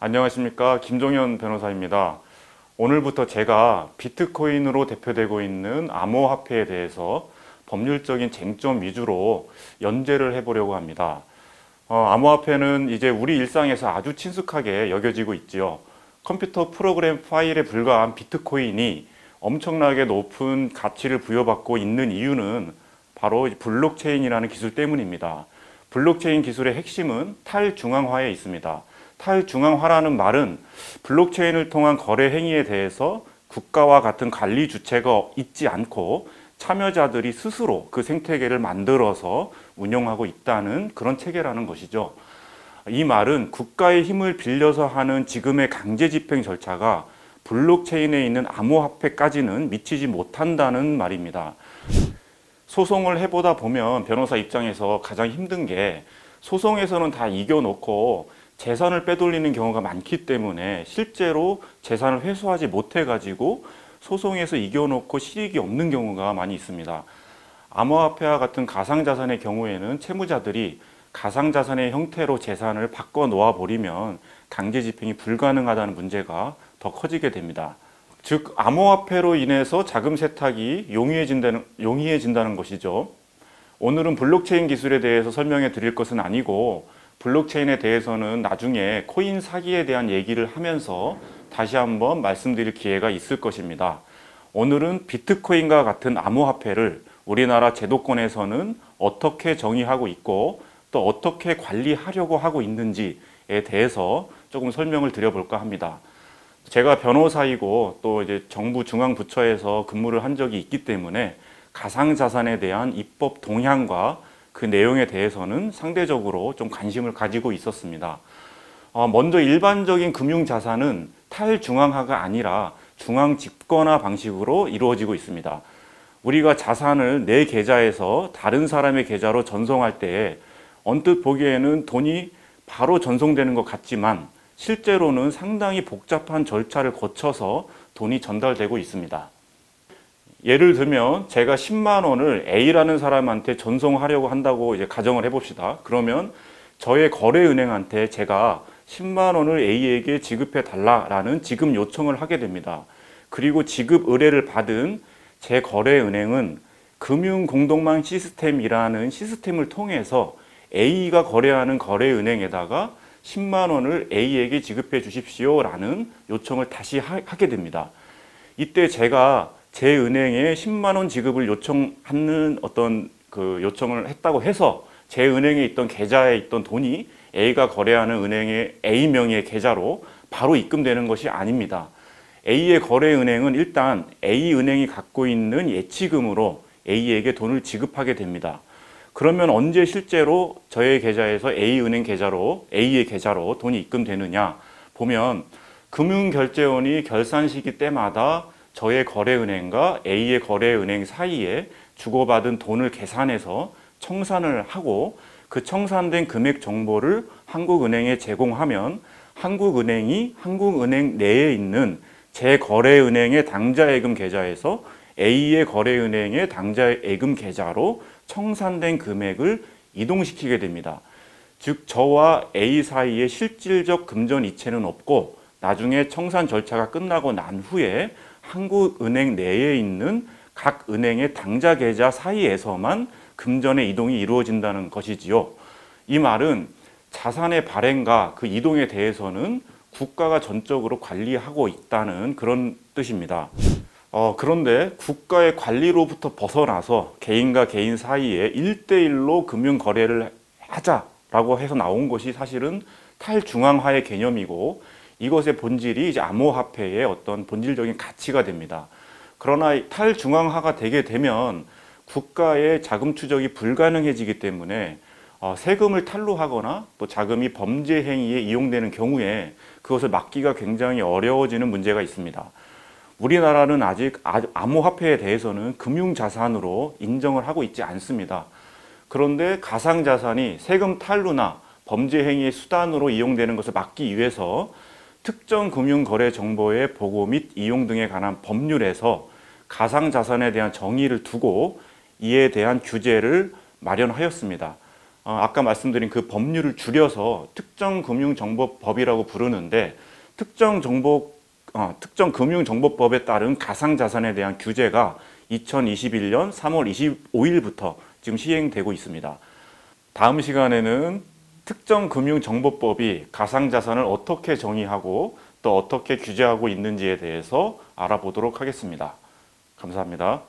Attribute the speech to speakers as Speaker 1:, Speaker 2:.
Speaker 1: 안녕하십니까, 김종현 변호사입니다. 오늘부터 제가 비트코인으로 대표되고 있는 암호화폐에 대해서 법률적인 쟁점 위주로 연재를 해보려고 합니다. 암호화폐는 이제 우리 일상에서 아주 친숙하게 여겨지고 있지요. 컴퓨터 프로그램 파일에 불과한 비트코인이 엄청나게 높은 가치를 부여받고 있는 이유는 바로 블록체인이라는 기술 때문입니다. 블록체인 기술의 핵심은 탈중앙화에 있습니다. 탈중앙화라는 말은 블록체인을 통한 거래 행위에 대해서 국가와 같은 관리 주체가 있지 않고 참여자들이 스스로 그 생태계를 만들어서 운영하고 있다는 그런 체계라는 것이죠. 이 말은 국가의 힘을 빌려서 하는 지금의 강제 집행 절차가 블록체인에 있는 암호화폐까지는 미치지 못한다는 말입니다. 소송을 해보다 보면 변호사 입장에서 가장 힘든 게 소송에서는 다 이겨놓고 재산을 빼돌리는 경우가 많기 때문에 실제로 재산을 회수하지 못해가지고 소송에서 이겨놓고 실익이 없는 경우가 많이 있습니다. 암호화폐와 같은 가상자산의 경우에는 채무자들이 가상자산의 형태로 재산을 바꿔 놓아 버리면 강제 집행이 불가능하다는 문제가 더 커지게 됩니다. 즉 암호화폐로 인해서 자금 세탁이 용이해진다는 것이죠. 오늘은 블록체인 기술에 대해서 설명해 드릴 것은 아니고 블록체인에 대해서는 나중에 코인 사기에 대한 얘기를 하면서 다시 한번 말씀드릴 기회가 있을 것입니다. 오늘은 비트코인과 같은 암호화폐를 우리나라 제도권에서는 어떻게 정의하고 있고 또 어떻게 관리하려고 하고 있는지에 대해서 조금 설명을 드려볼까 합니다. 제가 변호사이고 또 이제 정부 중앙부처에서 근무를 한 적이 있기 때문에 가상자산에 대한 입법 동향과 그 내용에 대해서는 상대적으로 좀 관심을 가지고 있었습니다. 먼저 일반적인 금융자산은 탈중앙화가 아니라 중앙 집권화 방식으로 이루어지고 있습니다. 우리가 자산을 내 계좌에서 다른 사람의 계좌로 전송할 때 언뜻 보기에는 돈이 바로 전송되는 것 같지만 실제로는 상당히 복잡한 절차를 거쳐서 돈이 전달되고 있습니다. 예를 들면 제가 10만 원을 A라는 사람한테 전송하려고 한다고 이제 가정을 해봅시다. 그러면 저의 거래은행한테 제가 10만 원을 A에게 지급해 달라라는 지급 요청을 하게 됩니다. 그리고 지급 의뢰를 받은 제 거래은행은 금융공동망 시스템이라는 시스템을 통해서 A가 거래하는 거래은행에다가 10만 원을 A에게 지급해 주십시오라는 요청을 다시 하게 됩니다. 이때 제가 제 은행에 10만 원 지급을 요청하는 어떤 그 요청을 했다고 해서 제 은행에 있던 계좌에 있던 돈이 A가 거래하는 은행의 A 명의의 계좌로 바로 입금되는 것이 아닙니다. A의 거래은행은 일단 A 은행이 갖고 있는 예치금으로 A에게 돈을 지급하게 됩니다. 그러면 언제 실제로 저의 계좌에서 A은행 계좌로 A의 계좌로 돈이 입금되느냐 보면 금융결제원이 결산 시기 때마다 저의 거래은행과 A의 거래은행 사이에 주고받은 돈을 계산해서 청산을 하고 그 청산된 금액 정보를 한국은행에 제공하면 한국은행이 한국은행 내에 있는 제 거래은행의 당좌예금 계좌에서 A의 거래은행의 당좌예금 계좌로 청산된 금액을 이동시키게 됩니다. 즉 저와 A 사이에 실질적 금전 이체는 없고 나중에 청산 절차가 끝나고 난 후에 한국은행 내에 있는 각 은행의 당좌 계좌 사이에서만 금전의 이동이 이루어진다는 것이지요. 이 말은 자산의 발행과 그 이동에 대해서는 국가가 전적으로 관리하고 있다는 그런 뜻입니다. 그런데 국가의 관리로부터 벗어나서 개인과 개인 사이에 1대1로 금융 거래를 하자라고 해서 나온 것이 사실은 탈중앙화의 개념이고 이것의 본질이 이제 암호화폐의 어떤 본질적인 가치가 됩니다. 그러나 탈중앙화가 되게 되면 국가의 자금 추적이 불가능해지기 때문에 세금을 탈루하거나 또 자금이 범죄 행위에 이용되는 경우에 그것을 막기가 굉장히 어려워지는 문제가 있습니다. 우리나라는 아직 암호화폐에 대해서는 금융자산으로 인정을 하고 있지 않습니다. 그런데 가상자산이 세금 탈루나 범죄 행위의 수단으로 이용되는 것을 막기 위해서 특정 금융거래 정보의 보고 및 이용 등에 관한 법률에서 가상자산에 대한 정의를 두고 이에 대한 규제를 마련하였습니다. 아까 말씀드린 그 법률을 줄여서 특정금융정보법이라고 부르는데 특정금융정보법에 따른 가상자산에 대한 규제가 2021년 3월 25일부터 지금 시행되고 있습니다. 다음 시간에는 특정금융정보법이 가상자산을 어떻게 정의하고 또 어떻게 규제하고 있는지에 대해서 알아보도록 하겠습니다. 감사합니다.